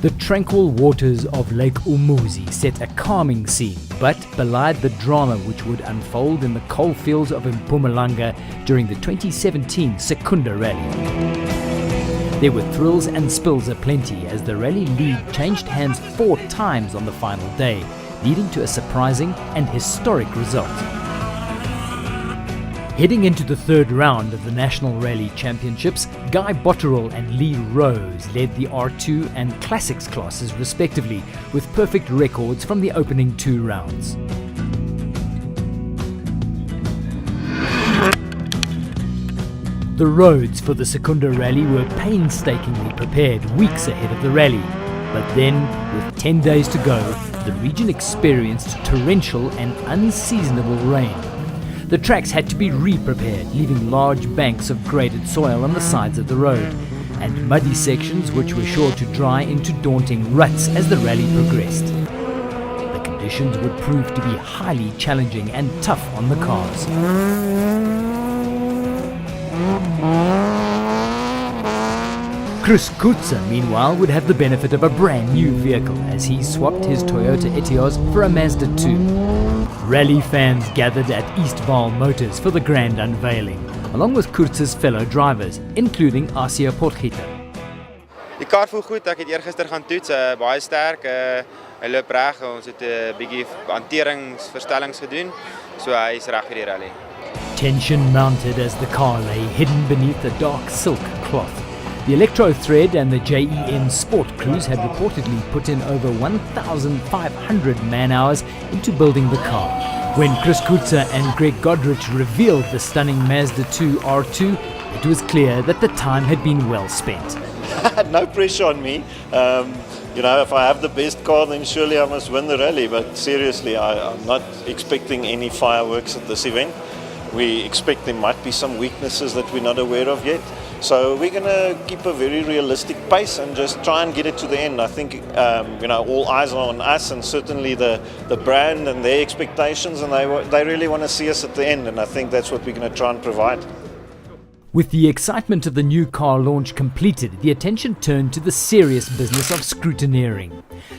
The tranquil waters of Lake Umuzi set a calming scene, but belied the drama which would unfold in the coalfields of Mpumalanga during the 2017 Secunda rally. There were thrills and spills aplenty as the rally lead changed hands 4 times on the final day, leading to a surprising and historic result. Heading into the third round of the National Rally Championships, Guy Botterill and Lee Rose led the R2 and Classics classes respectively, with perfect records from the opening 2 rounds. The roads for the Secunda rally were painstakingly prepared weeks ahead of the rally, but then, with 10 days to go, the region experienced torrential and unseasonable rain. The tracks had to be re-prepared, leaving large banks of graded soil on the sides of the road, and muddy sections which were sure to dry into daunting ruts as the rally progressed. The conditions would prove to be highly challenging and tough on the cars. Chris Kutza, meanwhile, would have the benefit of a brand new vehicle as he swapped his Toyota Etios for a Mazda 2. Rally fans gathered at Eastval Motors for the grand unveiling, along with Kutza's fellow drivers, including Asia Potgieter. Die kar voel goed, ek het eergister gaan toets, baie sterk, hy loop reg, ons het 'n bietjie hanteringsverstellings gedoen, so hy is reg vir die rally. Tension mounted as the car lay hidden beneath a dark silk cloth. The Electro Thread and the JEM Sport crews had reportedly put in over 1,500 man-hours into building the car. When Chris Kutza and Greg Godrich revealed the stunning Mazda 2 R2, it was clear that the time had been well spent. No pressure on me. If I have the best car, then surely I must win the rally. But seriously, I'm not expecting any fireworks at this event. We expect there might be some weaknesses that we're not aware of yet. So we're going to keep a very realistic pace and just try and get it to the end. I think, all eyes are on us and certainly the brand and their expectations, and they really want to see us at the end, and I think that's what we're going to try and provide. With the excitement of the new car launch completed, the attention turned to the serious business of scrutineering.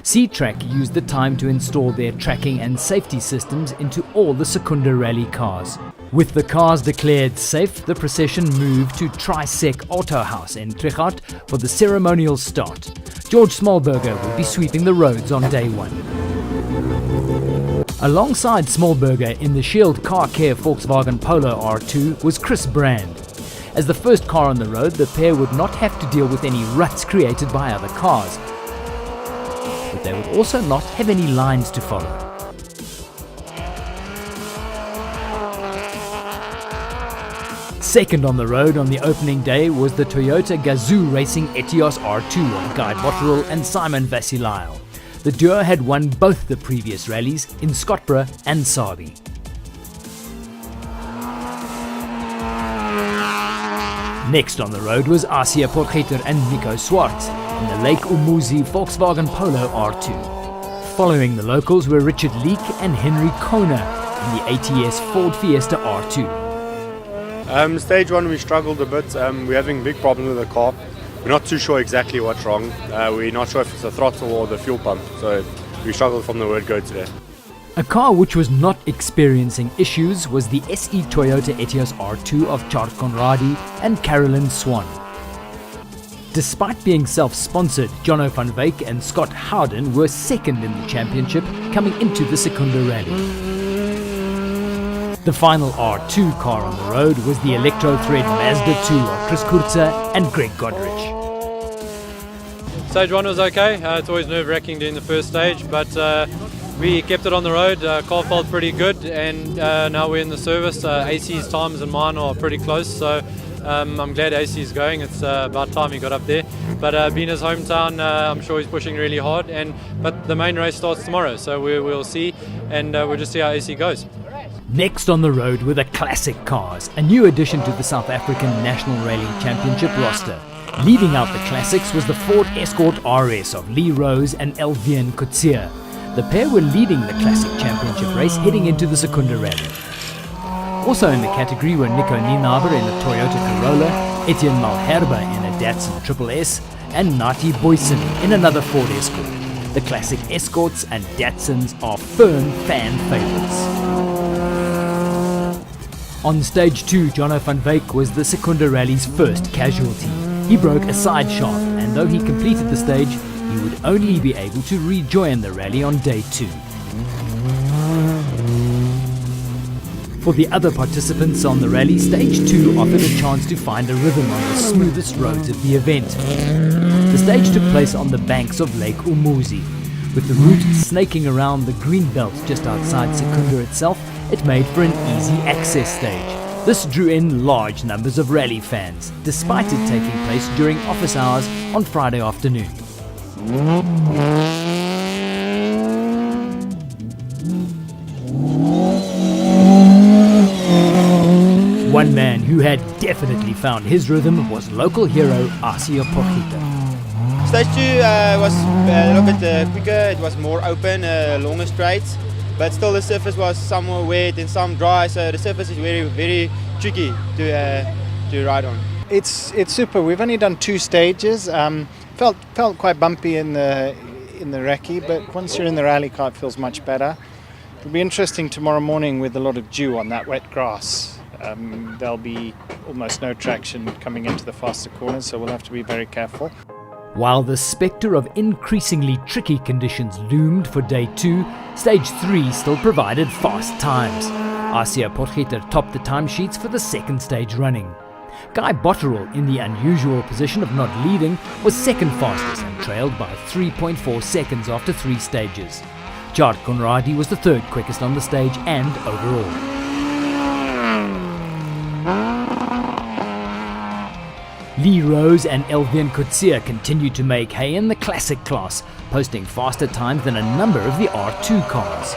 C-Track used the time to install their tracking and safety systems into all the Secunda rally cars. With the cars declared safe, the procession moved to Trisec Auto House in Trichard for the ceremonial start. George Smallberger will be sweeping the roads on day 1. Alongside Smallberger in the Shield Car Care Volkswagen Polo R2 was Chris Brand. As the first car on the road, the pair would not have to deal with any ruts created by other cars, but they would also not have any lines to follow. Second on the road on the opening day was the Toyota Gazoo Racing Etios R2 of Guy Botterill and Simon Vasilile. The duo had won both the previous rallies in Scottsboro and Sabi. Next on the road was Asia Potgieter and Nico Swartz in the Lake Umuzi Volkswagen Polo R2. Following the locals were Richard Leek and Henry Kona in the ATS Ford Fiesta R2. Stage 1 we struggled a bit. We're having big problems with the car. We're not too sure exactly what's wrong. We're not sure if it's the throttle or the fuel pump, so we struggled from the word go today. A car which was not experiencing issues was the SE Toyota Etios R2 of Chart Conradi and Carolyn Swan. Despite being self-sponsored, Jono van Wyk and Scott Howden were second in the championship coming into the Secunda rally. The final R2 car on the road was the Electro Thread Mazda 2 of Chris Kurza and Greg Godrich. Stage 1 was okay. It's always nerve-wracking doing the first stage, but we kept it on the road. Car felt pretty good, and now we're in the service. AC's times and mine are pretty close, so I'm glad AC is going. It's about time he got up there. But being his hometown, I'm sure he's pushing really hard. But the main race starts tomorrow, so we'll see, and we'll just see how AC goes. Next on the road were the classic cars, a new addition to the South African National Rally Championship roster. Leading out the classics was the Ford Escort RS of Lee Rose and Elvien Coetzee. The pair were leading the Classic Championship race heading into the Secunda Rally. Also in the category were Nico Nienaber in a Toyota Corolla, Etienne Malherbe in a Datsun Triple S, and Nati Boyson in another Ford Escort. The classic Escorts and Datsuns are firm fan favourites. On stage 2, Jono van Wyk was the Secunda Rally's first casualty. He broke a side shaft, and though he completed the stage, he would only be able to rejoin the rally on day 2. For the other participants on the rally, stage 2 offered a chance to find a rhythm on the smoothest roads of the event. The stage took place on the banks of Lake Umuzi. With the route snaking around the green belt just outside Secunda itself, it made for an easy access stage. This drew in large numbers of rally fans, despite it taking place during office hours on Friday afternoon. One man who had definitely found his rhythm was local hero Asia Porgita. Stage 2 was a little bit quicker, it was more open, longer straights, but still the surface was some wet and some dry, so the surface is very, very tricky to ride on. It's super. We've only done 2 stages. Felt quite bumpy in the recce, but once you're in the rally car, it feels much better. It'll be interesting tomorrow morning with a lot of dew on that wet grass. There'll be almost no traction coming into the faster corners, so we'll have to be very careful. While the spectre of increasingly tricky conditions loomed for day 2, stage 3 still provided fast times. Asia Porgita topped the timesheets for the second stage running. Guy Botterill, in the unusual position of not leading, was second fastest and trailed by 3.4 seconds after 3 stages. Jard Conradi was the third quickest on the stage and overall. Lee Rose and Elvian Kutsia continued to make hay in the classic class, posting faster times than a number of the R2 cars.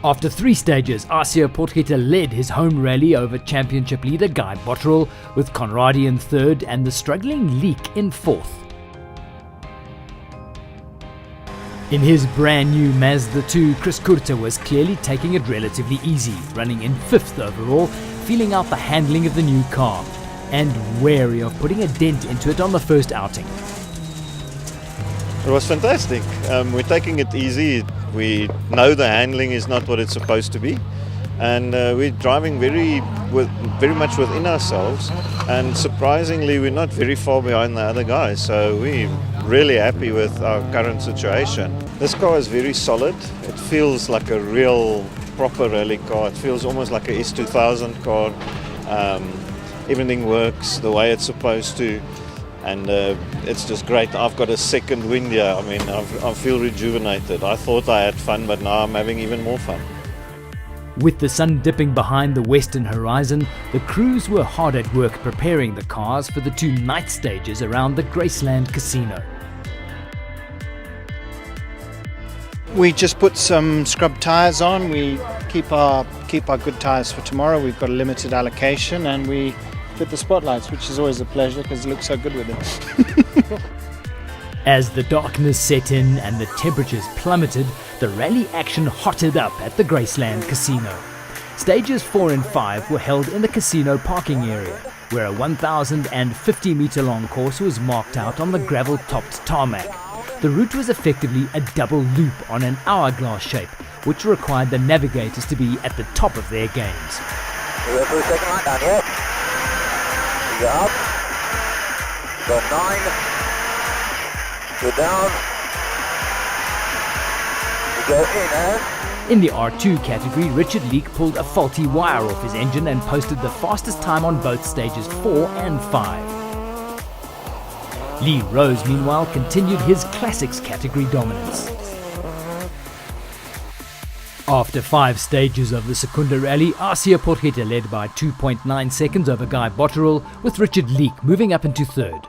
After 3 stages, Asia Porgita led his home rally over championship leader Guy Botterill, with Conradi in 3rd and the struggling Leek in 4th. In his brand new Mazda 2, Chris Kurta was clearly taking it relatively easy, running in 5th overall, feeling out the handling of the new car, and wary of putting a dent into it on the first outing. It was fantastic. We're taking it easy. We know the handling is not what it's supposed to be, and we're driving very much within ourselves, and surprisingly we're not very far behind the other guys, so we're really happy with our current situation. This car is very solid. It feels like a real proper rally car. It feels almost like a S2000 car. Everything works the way it's supposed to, and it's just great. I've got a second wind here. I mean, I feel rejuvenated. I thought I had fun, but now I'm having even more fun. With the sun dipping behind the western horizon, the crews were hard at work preparing the cars for the 2 night stages around the Graceland Casino. We just put some scrub tyres on. We keep our good tyres for tomorrow. We've got a limited allocation, and we fit the spotlights, which is always a pleasure because it looks so good with them. As the darkness set in and the temperatures plummeted, the rally action hotted up at the Graceland Casino. Stages 4 and 5 were held in the casino parking area, where a 1,050-meter long course was marked out on the gravel-topped tarmac. The route was effectively a double loop on an hourglass shape, which required the navigators to be at the top of their games. Go for the second line down here. Go up. Go 9. Go down. You go in, In the R2 category, Richard Leek pulled a faulty wire off his engine and posted the fastest time on both stages 4 and 5. Lee Rose, meanwhile, continued his classics category dominance. After 5 stages of the Secunda rally, Asia Porgita led by 2.9 seconds over Guy Botterill, with Richard Leek moving up into 3rd.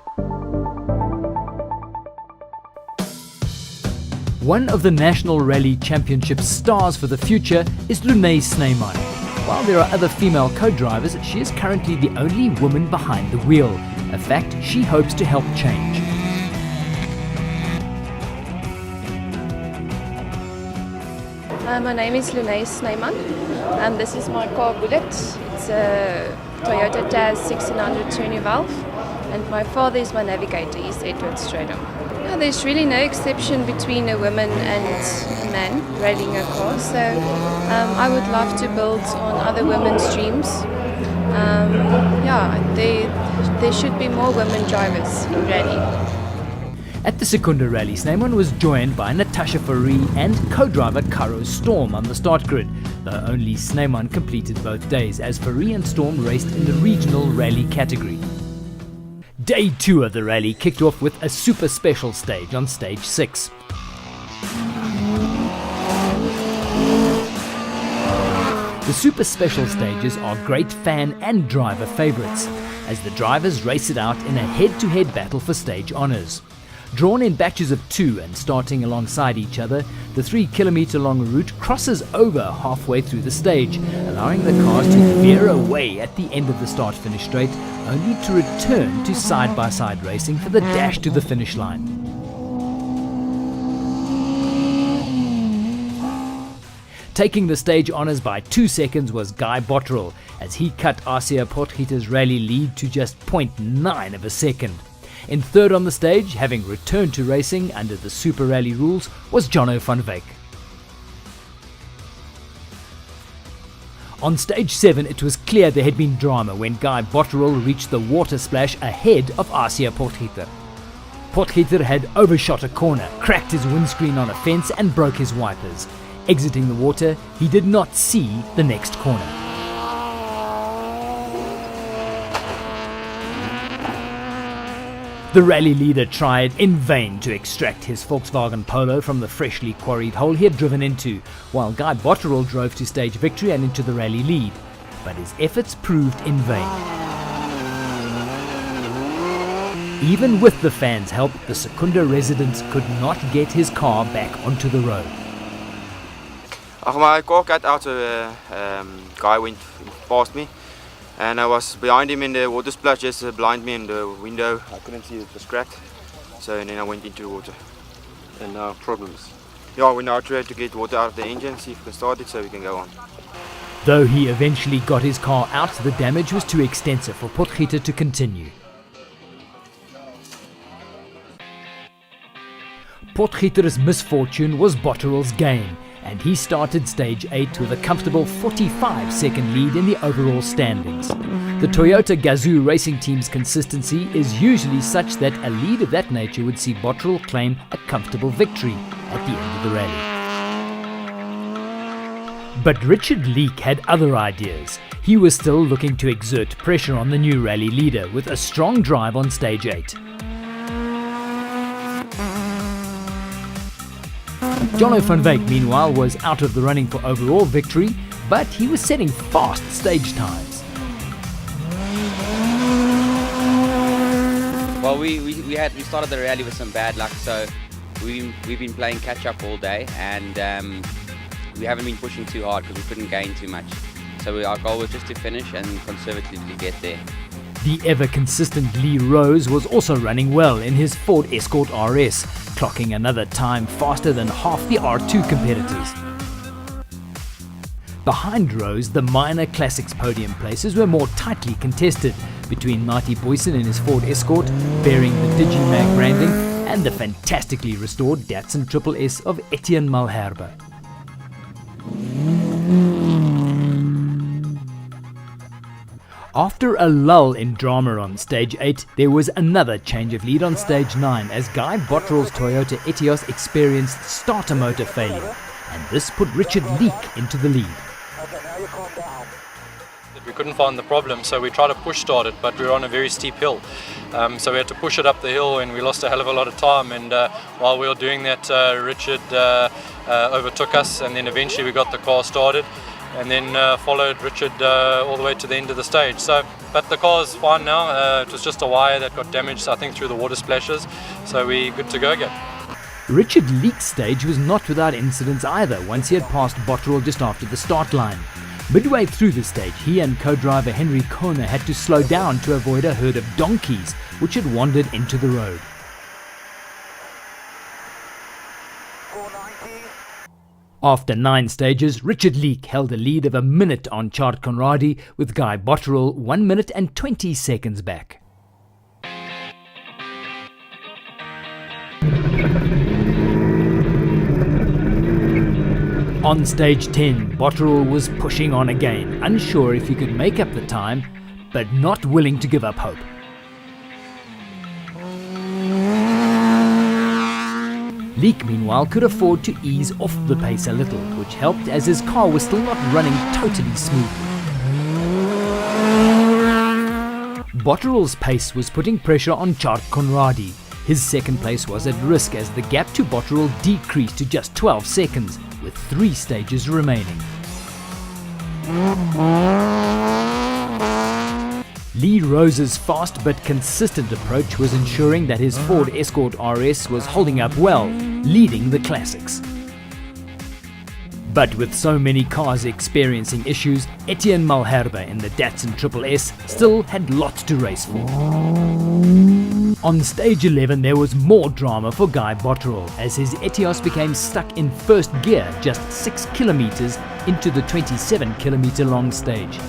One of the National Rally Championship stars for the future is Lune Snyman. While there are other female co-drivers, she is currently the only woman behind the wheel, a fact she hopes to help change. My name is Lune Snyman, and this is my car Bullet. It's It's a Toyota Taz 1620 valve, and my father is my navigator. He's Edward Stradom. Yeah, there's really no exception between a woman and a man rallying a car, so I would love to build on other women's dreams. There should be more women drivers in rally. At the Secunda Rally, Snyman was joined by Natasha Faree and co-driver Caro Storm on the start grid, though only Snyman completed both days, as Faree and Storm raced in the regional rally category. Day 2 of the rally kicked off with a super special stage on stage 6. The super special stages are great fan and driver favourites, as the drivers race it out in a head-to-head battle for stage honours. Drawn in batches of 2 and starting alongside each other, the 3-kilometre long route crosses over halfway through the stage, allowing the cars to veer away at the end of the start-finish straight, only to return to side-by-side racing for the dash to the finish line. Taking the stage honours by 2 seconds was Guy Botterill, as he cut Arcia Potgieter's rally lead to just 0.9 of a second. In third on the stage, having returned to racing under the Super Rally rules, was Jono van Wyk. On stage 7, it was clear there had been drama when Guy Botterill reached the water splash ahead of Arcia Potgieter. Potgieter had overshot a corner, cracked his windscreen on a fence and broke his wipers. Exiting the water, he did not see the next corner. The rally leader tried in vain to extract his Volkswagen Polo from the freshly quarried hole he had driven into, while Guy Botterill drove to stage victory and into the rally lead. But his efforts proved in vain. Even with the fans' help, the Secunda resident could not get his car back onto the road. My car got out, guy went past me. And I was behind him in the water splash, just blind me in the window. I couldn't see it was cracked. So and then I went into the water. And now problems. Yeah, we now try to get water out of the engine, see if we can start it so we can go on. Though he eventually got his car out, the damage was too extensive for Potgieter to continue. Potgieter's misfortune was Botterill's gain, and he started stage 8 with a comfortable 45-second lead in the overall standings. The Toyota Gazoo racing team's consistency is usually such that a lead of that nature would see Botterill claim a comfortable victory at the end of the rally. But Richard Leake had other ideas. He was still looking to exert pressure on the new rally leader with a strong drive on stage 8. Jono van Wyk, meanwhile, was out of the running for overall victory, but he was setting fast stage times. Well, we started the rally with some bad luck, so we've been playing catch up all day, and we haven't been pushing too hard because we couldn't gain too much. So our goal was just to finish and conservatively get there. The ever-consistent Lee Rose was also running well in his Ford Escort RS, clocking another time faster than half the R2 competitors. Behind Rose, the minor classics podium places were more tightly contested between Marty Boyson in his Ford Escort, bearing the Digimag branding, and the fantastically restored Datsun SSS of Etienne Malherbe. After a lull in drama on stage 8, there was another change of lead on stage 9 as Guy Botterill's Toyota Etios experienced starter motor failure, and this put Richard Leake into the lead. We couldn't find the problem, so we tried to push start it, but we were on a very steep hill. So we had to push it up the hill, and we lost a hell of a lot of time. And while we were doing that, Richard overtook us, and then eventually we got the car started, and then followed Richard all the way to the end of the stage. But the car's fine now. It was just a wire that got damaged, I think, through the water splashes. So we're good to go again. Richard Leake's stage was not without incidents either once he had passed Botterill just after the start line. Midway through the stage, he and co-driver Henry Kohner had to slow down to avoid a herd of donkeys which had wandered into the road. After 9 stages, Richard Leek held a lead of a minute on Chart Conradi, with Guy Botterill 1 minute and 20 seconds back. On stage 10, Botterill was pushing on again, unsure if he could make up the time, but not willing to give up hope. Leek, meanwhile, could afford to ease off the pace a little, which helped as his car was still not running totally smoothly. Botterill's pace was putting pressure on Chart Conradi. His second place was at risk as the gap to Botterill decreased to just 12 seconds, with 3 stages remaining. Lee Rose's fast but consistent approach was ensuring that his Ford Escort RS was holding up well, leading the classics. But with so many cars experiencing issues, Etienne Malherbe in the Datsun SS still had lots to race for. On stage 11 there was more drama for Guy Botterill as his Etios became stuck in first gear just 6 kilometers into the 27 kilometer long stage.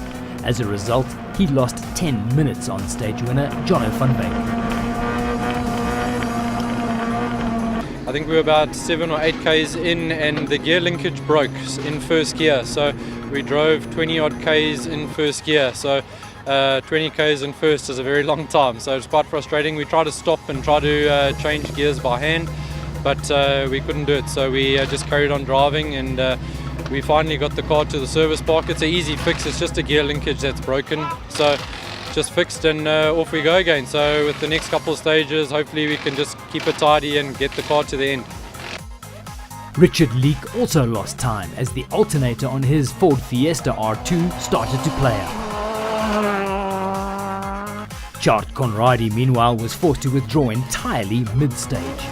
As a result, he lost 10 minutes on stage winner Jono van Beek. I think we were about 7 or 8 Ks in and the gear linkage broke in first gear. So we drove 20 odd Ks in first gear. So 20 Ks in first is a very long time. So it's quite frustrating. We tried to stop and try to change gears by hand, but we couldn't do it. So we just carried on driving and we finally got the car to the service park. It's an easy fix. It's just a gear linkage that's broken. So just fixed and off we go again. So with the next couple of stages, hopefully we can just keep it tidy and get the car to the end. Richard Leek also lost time as the alternator on his Ford Fiesta R2 started to play up. Chart Conradi meanwhile was forced to withdraw entirely mid-stage.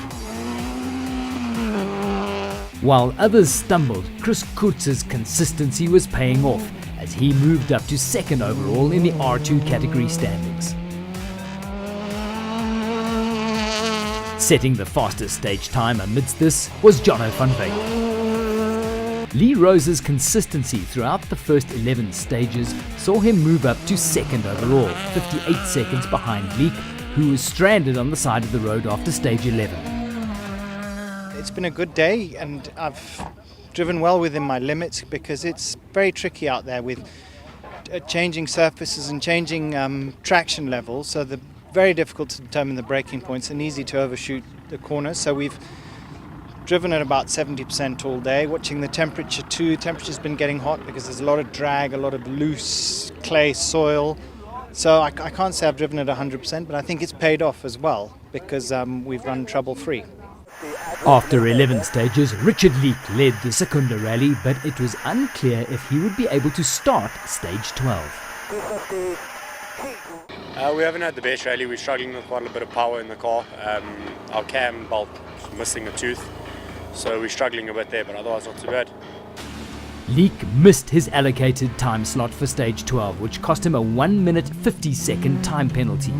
While others stumbled, Chris Kurtz's consistency was paying off as he moved up to second overall in the R2 category standings. Setting the fastest stage time amidst this was Jono van Beek. Lee Rose's consistency throughout the first 11 stages saw him move up to second overall, 58 seconds behind Leek, who was stranded on the side of the road after stage 11. It's been a good day and I've driven well within my limits because it's very tricky out there with changing surfaces and changing traction levels, so they're very difficult to determine the braking points and easy to overshoot the corners. So we've driven at about 70% all day, watching the temperature too. Temperature's been getting hot because there's a lot of drag, a lot of loose clay soil. So I can't say I've driven at 100%, but I think it's paid off as well because we've run trouble-free. After 11 stages, Richard Leek led the Secunda rally, but it was unclear if he would be able to start stage 12. We haven't had the best rally. We're struggling with quite a bit of power in the car. Our cam bolt missing a tooth, so we're struggling a bit there, but otherwise not too bad. Leek missed his allocated time slot for stage 12, which cost him a 1 minute 50 second time penalty.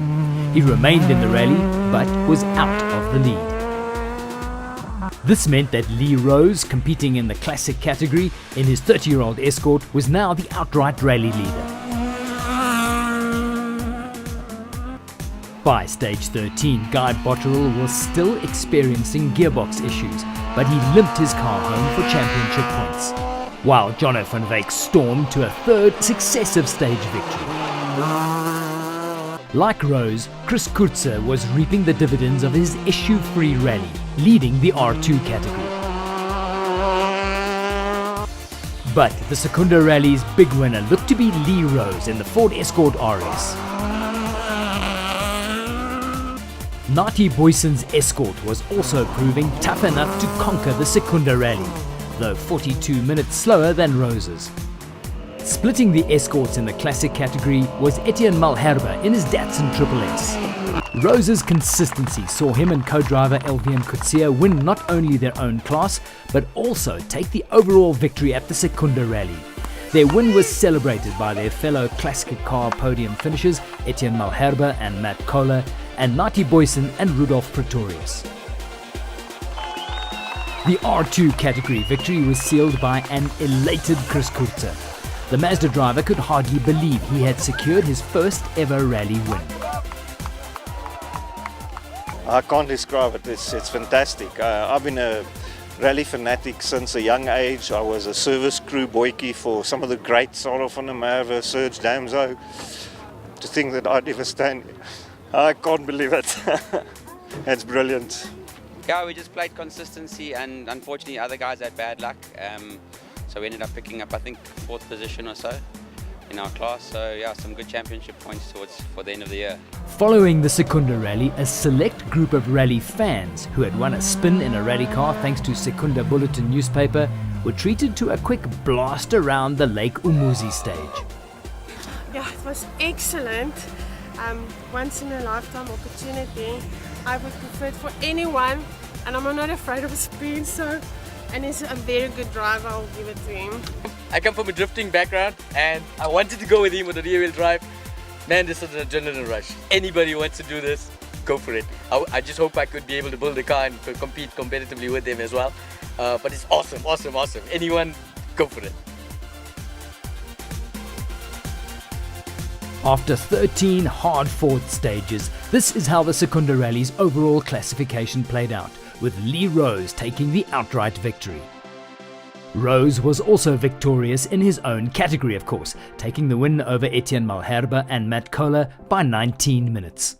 He remained in the rally, but was out of the lead. This meant that Lee Rose, competing in the classic category in his 30-year-old Escort, was now the outright rally leader. By stage 13, Guy Botterill was still experiencing gearbox issues, but he limped his car home for championship points, while Jono van Beek stormed to a third successive stage victory. Like Rose, Chris Kurtzer was reaping the dividends of his issue-free rally, leading the R2 category. But the Secunda Rally's big winner looked to be Lee Rose in the Ford Escort RS. Nati Boyson's Escort was also proving tough enough to conquer the Secunda Rally, though 42 minutes slower than Rose's. Splitting the Escorts in the classic category was Etienne Malherbe in his Datsun SS. Rose's consistency saw him and co-driver Elvian Kutsia win not only their own class, but also take the overall victory at the Secunda Rally. Their win was celebrated by their fellow classic car podium finishers Etienne Malherbe and Matt Kohler, and Nati Boyson and Rudolf Pretorius. The R2 category victory was sealed by an elated Chris Kurzer. The Mazda driver could hardly believe he had secured his first ever rally win. I can't describe it, it's fantastic. I've been a rally fanatic since a young age. I was a service crew boykie for some of the greats, Sarah van der Merwe, Serge Damso. To think that I'd ever stand, I can't believe it. That's brilliant. Yeah, we just played consistency, and unfortunately other guys had bad luck. So we ended up picking up, I think, 4th position or so in our class. So yeah, some good championship points for the end of the year. Following the Secunda rally, a select group of rally fans who had won a spin in a rally car thanks to Secunda Bulletin newspaper were treated to a quick blast around the Lake Umuzi stage. Yeah, it was excellent. Once in a lifetime opportunity. I would prefer it for anyone, and I'm not afraid of speed, and he's a very good driver, I'll give it to him. I come from a drifting background and I wanted to go with him with a rear wheel drive. Man, this is an adrenaline rush. Anybody who wants to do this, go for it. I just hope I could be able to build a car and compete competitively with him as well. But it's awesome, awesome, awesome. Anyone, go for it. After 13 hard-fought stages, this is how the Secunda Rally's overall classification played out, with Lee Rose taking the outright victory. Rose was also victorious in his own category, of course, taking the win over Etienne Malherbe and Matt Kohler by 19 minutes.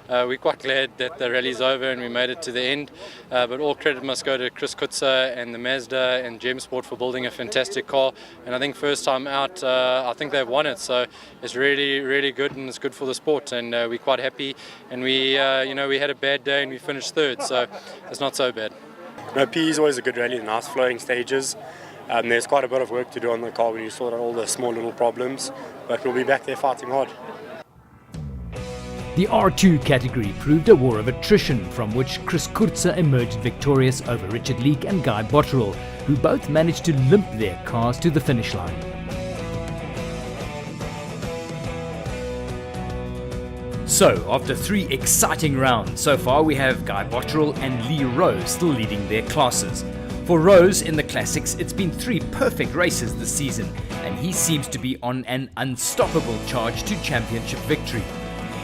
We're quite glad that the rally's over and we made it to the end, but all credit must go to Chris Kurzer and the Mazda and Gem Sport for building a fantastic car, and I think first time out I think they've won it, so it's really good, and it's good for the sport, and we're quite happy, and we we had a bad day and we finished 3rd, so it's not so bad. PE is always a good rally, nice flowing stages. There's quite a bit of work to do on the car when you sort out all the small little problems, but we'll be back there fighting hard. The R2 category proved a war of attrition from which Chris Kurzer emerged victorious over Richard Leek and Guy Botterill, who both managed to limp their cars to the finish line. So, after 3 exciting rounds so far, we have Guy Botterill and Lee Rose still leading their classes. For Rose in the Classics, it's been 3 perfect races this season, and he seems to be on an unstoppable charge to championship victory.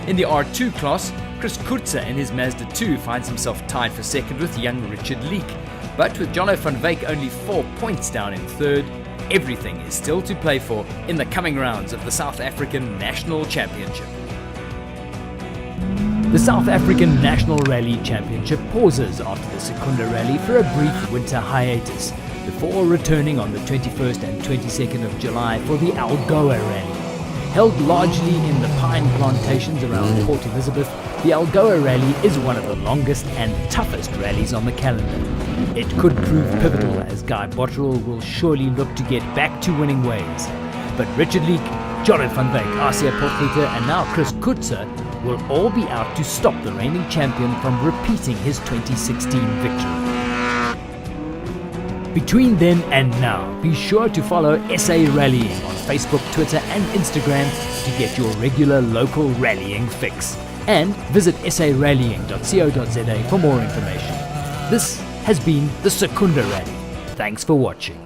In the R2 class, Chris Kurzer in his Mazda 2 finds himself tied for 2nd with young Richard Leek. But with Jono van Wyk only 4 points down in 3rd, everything is still to play for in the coming rounds of the South African National Championship. The South African National Rally Championship pauses after the Secunda Rally for a brief winter hiatus, before returning on the 21st and 22nd of July for the Algoa Rally. Held largely in the pine plantations around Port Elizabeth, the Algoa Rally is one of the longest and toughest rallies on the calendar. It could prove pivotal, as Guy Botterill will surely look to get back to winning ways. But Richard Leek, Jono van Wyk, Asia Potgieter and now Chris Kurzer will all be out to stop the reigning champion from repeating his 2016 victory. Between then and now, be sure to follow SA Rallying on Facebook, Twitter and Instagram to get your regular local rallying fix. And visit sarallying.co.za for more information. This has been the Secunda Rally. Thanks for watching.